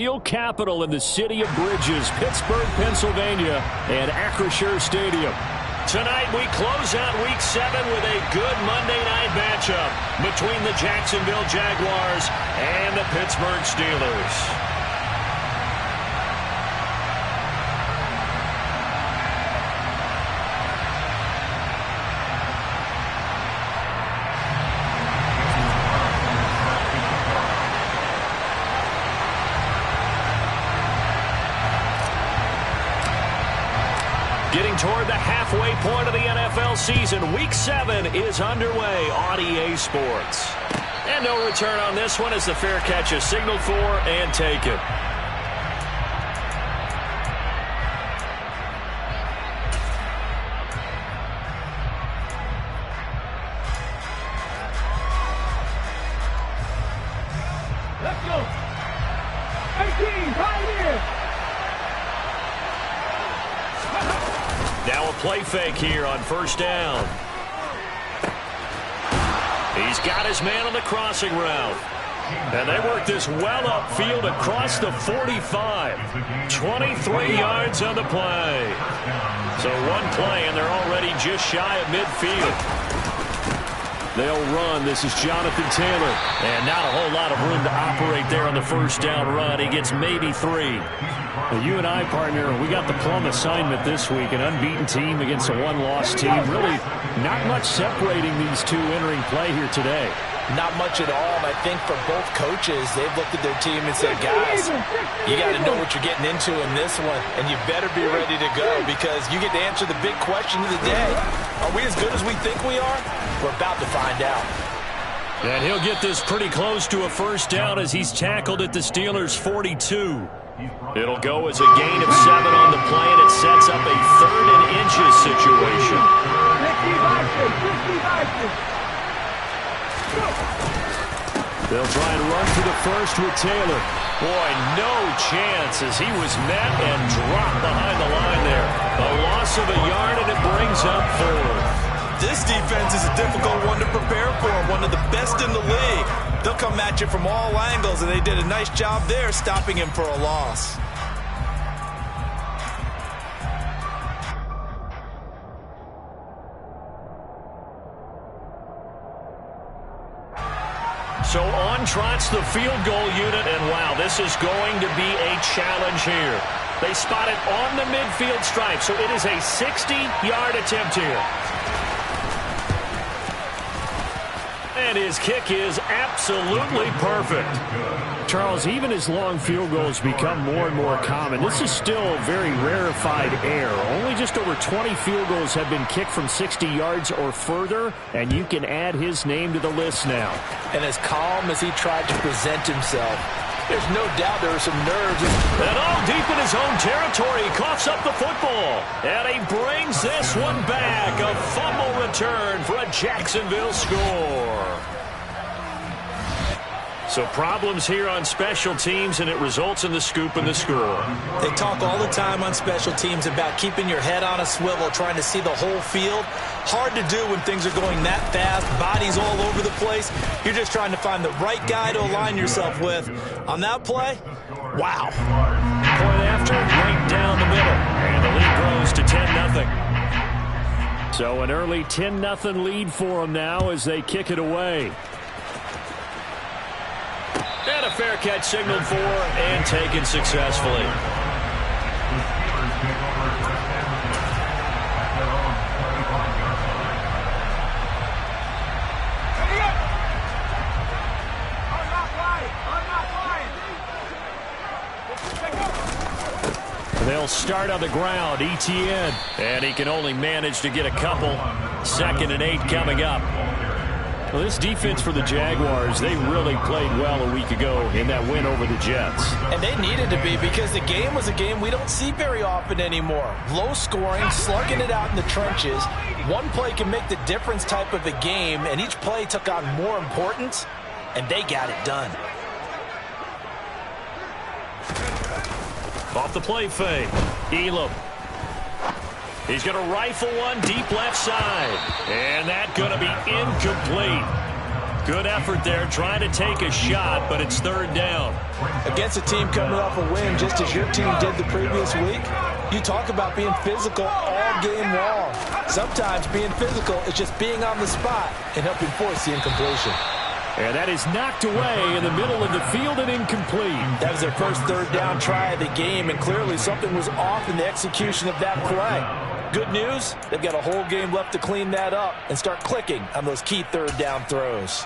Capital in the city of Bridges, Pittsburgh, Pennsylvania, and Acrisure Stadium. Tonight we close out Week 7 with a good Monday night matchup between the Jacksonville Jaguars and the Pittsburgh Steelers. Getting toward the halfway point of the NFL season, Week 7 is underway on EA Sports. And no return on this one as the fair catch is signaled for and taken. Let's go. 18, right here. Now a play fake here on first down. He's got his man on the crossing route. And they work this well upfield across the 45. 23 yards on the play. So one play, and they're already just shy of midfield. They'll run. This is Jonathan Taylor. And not a whole lot of room to operate there on the first down run. He gets maybe 3. Well, you and I, partner, we got the plum assignment this week. An unbeaten team against a one-loss team. Really not much separating these two entering play here today. Not much at all, and I think for both coaches, they've looked at their team and said, guys, you got to know what you're getting into in this one, and you better be ready to go because you get to answer the big question of the day. Are we as good as we think we are? We're about to find out. And he'll get this pretty close to a first down as he's tackled at the Steelers' 42. It'll go as a gain of 7 on the play, and it sets up a 3rd and inches situation. They'll try and run to the first with Taylor. Boy, no chance as he was met and dropped behind the line there. A loss of a yard, and it brings up 4. This defense is a difficult one to prepare for, one of the best in the league. They'll come at you from all angles, and they did a nice job there stopping him for a loss. So on trots the field goal unit, and wow, this is going to be a challenge here. They spot it on the midfield stripe, so it is a 60-yard attempt here. And his kick is absolutely perfect. Charles, even as long field goals become more and more common, this is still a very rarefied air. Only just over 20 field goals have been kicked from 60 yards or further, and you can add his name to the list now. And as calm as he tried to present himself, there's no doubt there are some nerves. And all deep in his own territory, he coughs up the football. And he brings this one back. A fumble return for a Jacksonville score. So problems here on special teams, and it results in the scoop and the score. They talk all the time on special teams about keeping your head on a swivel, trying to see the whole field. Hard to do when things are going that fast, bodies all over the place. You're just trying to find the right guy to align yourself with. On that play, wow. Point after, right down the middle. And the lead grows to 10-0. So an early 10-0 lead for them now as they kick it away. And a fair catch signaled for and taken successfully. They'll start on the ground, Etienne. And he can only manage to get a couple. 2nd and 8 coming up. Well, this defense for the Jaguars, they really played well a week ago in that win over the Jets. And they needed to be because the game was a game we don't see very often anymore. Low scoring, slugging it out in the trenches. One play can make the difference type of a game, and each play took on more importance, and they got it done. Off the play fake, Elam. He's going to rifle one deep left side. And that's going to be incomplete. Good effort there, trying to take a shot, but it's third down. Against a team coming off a win, just as your team did the previous week, you talk about being physical all game long. Sometimes being physical is just being on the spot and helping force the incompletion. And that is knocked away in the middle of the field and incomplete. That was their first third down try of the game, and clearly something was off in the execution of that play. Good news, they've got a whole game left to clean that up and start clicking on those key third down throws.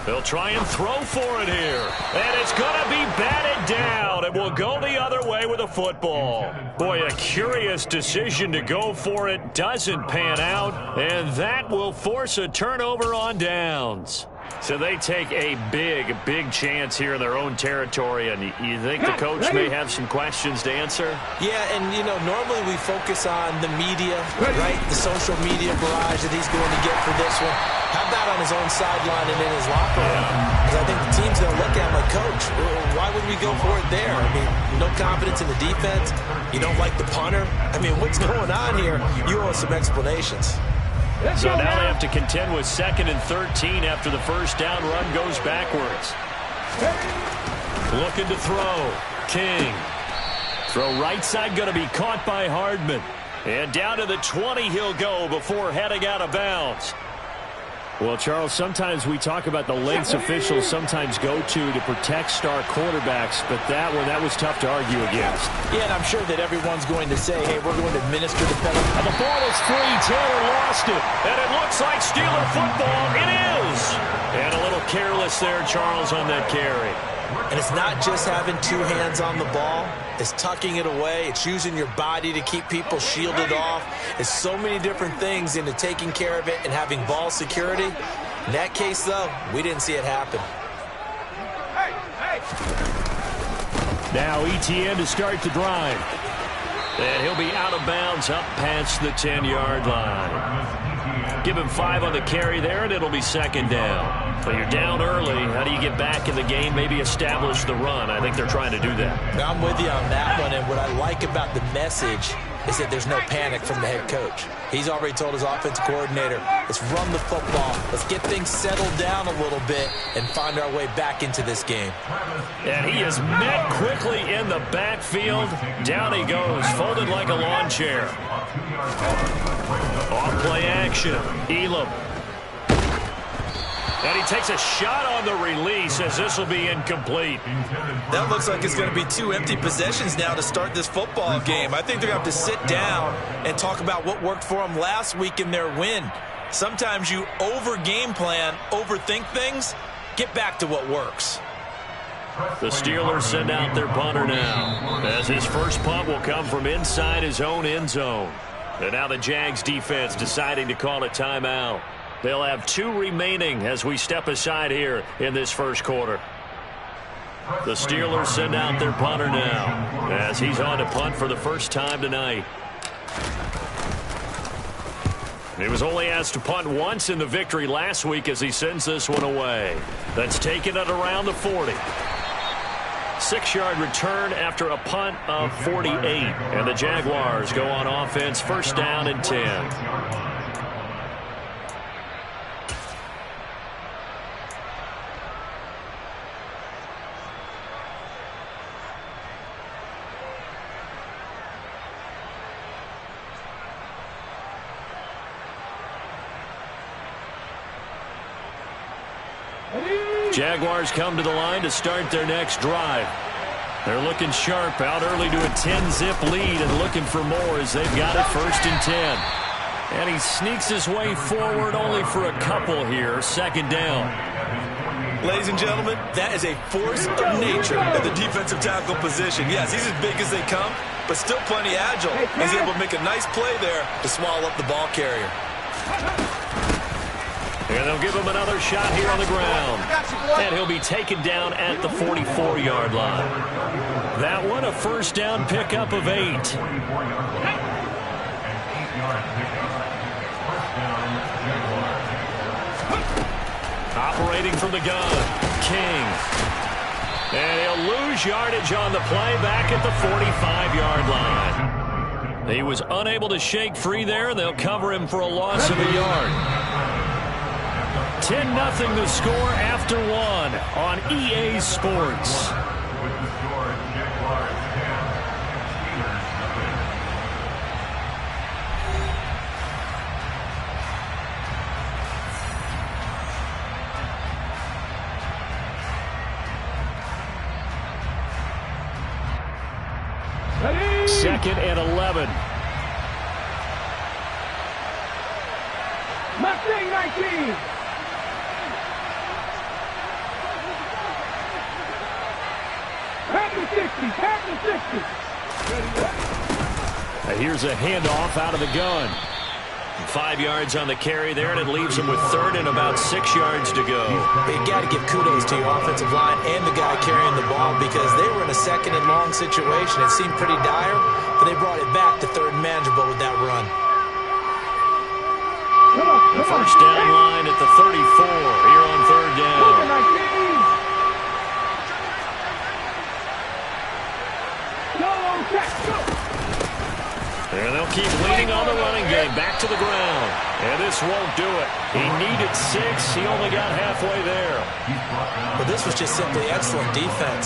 They'll try and throw for it here. And it's going to be batted down. It will go the other way with a football. Boy, a curious decision to go for it. Doesn't pan out. And that will force a turnover on downs. So they take a big chance here in their own territory. And you think the coach may have some questions to answer? Yeah, and, you know, normally we focus on the media, right? The social media barrage that he's going to get for this one. How about on his own sideline and in his locker room? Because I think the team's going to look at him like, Coach, why would we go for it there? I mean, no confidence in the defense. You don't like the punter. I mean, what's going on here? You owe us some explanations. So now they have to contend with 2nd and 13 after the first down run goes backwards. Looking to throw. King. Throw right side going to be caught by Hardman. And down to the 20 he'll go before heading out of bounds. Well, Charles, sometimes we talk about the lengths officials sometimes go to protect star quarterbacks, but that was tough to argue against. Yeah, and I'm sure that everyone's going to say, hey, we're going to administer the penalty. And the ball is free. Taylor lost it. And it looks like Steeler football. It is. And a little careless there, Charles, on that carry. And it's not just having two hands on the ball. It's tucking it away. It's using your body to keep people shielded off. It's so many different things into taking care of it and having ball security. In that case, though, we didn't see it happen. Now Etienne to start the drive. And he'll be out of bounds up past the 10-yard line. Give him 5 on the carry there, and it'll be 2nd down. But you're down early. How do you get back in the game, maybe establish the run? I think they're trying to do that. I'm with you on that one, and what I like about the message is that there's no panic from the head coach. He's already told his offensive coordinator, let's run the football, let's get things settled down a little bit and find our way back into this game. And he is met quickly in the backfield. Down he goes, folded like a lawn chair. Off play action, Elam. And he takes a shot on the release as this will be incomplete. That looks like it's going to be 2 empty possessions now to start this football game. I think they're going to have to sit down and talk about what worked for them last week in their win. Sometimes you over-game plan, overthink things. Get back to what works. The Steelers send out their punter now, as his first punt will come from inside his own end zone. And now the Jags defense deciding to call a timeout. They'll have 2 remaining as we step aside here in this first quarter. The Steelers send out their punter now as he's on to punt for the first time tonight. He was only asked to punt once in the victory last week as he sends this one away. That's taken at around the 40. 6-yard return after a punt of 48. And the Jaguars go on offense, first down and 10. Jaguars come to the line to start their next drive. They're looking sharp, out early to a 10-zip lead and looking for more as they've got it first and 10. And he sneaks his way forward only for a couple here, 2nd down. Ladies and gentlemen, that is a force of nature at the defensive tackle position. Yes, he's as big as they come, but still plenty agile. He's able to make a nice play there to swallow up the ball carrier. And they'll give him another shot here on the ground. And he'll be taken down at the 44-yard line. That one a first down pickup of 8. operating from the gun. King. And he'll lose yardage on the play back at the 45-yard line. He was unable to shake free there, and they'll cover him for a loss of a yard. 10-0 the score after one on EA Sports. Second and 11. Mustang 19. Pack 60. Pack 60. Now here's a handoff out of the gun. 5 yards on the carry there, and it leaves him with third and about 6 yards to go. You got to give kudos to your offensive line and the guy carrying the ball because they were in a second and long situation. It seemed pretty dire, but they brought it back to third and manageable with that run. The first down line at the 34 here on third down. And they'll keep leaning on the running game. Back to the ground. And this won't do it. He needed 6. He only got halfway there. But this was just simply excellent defense.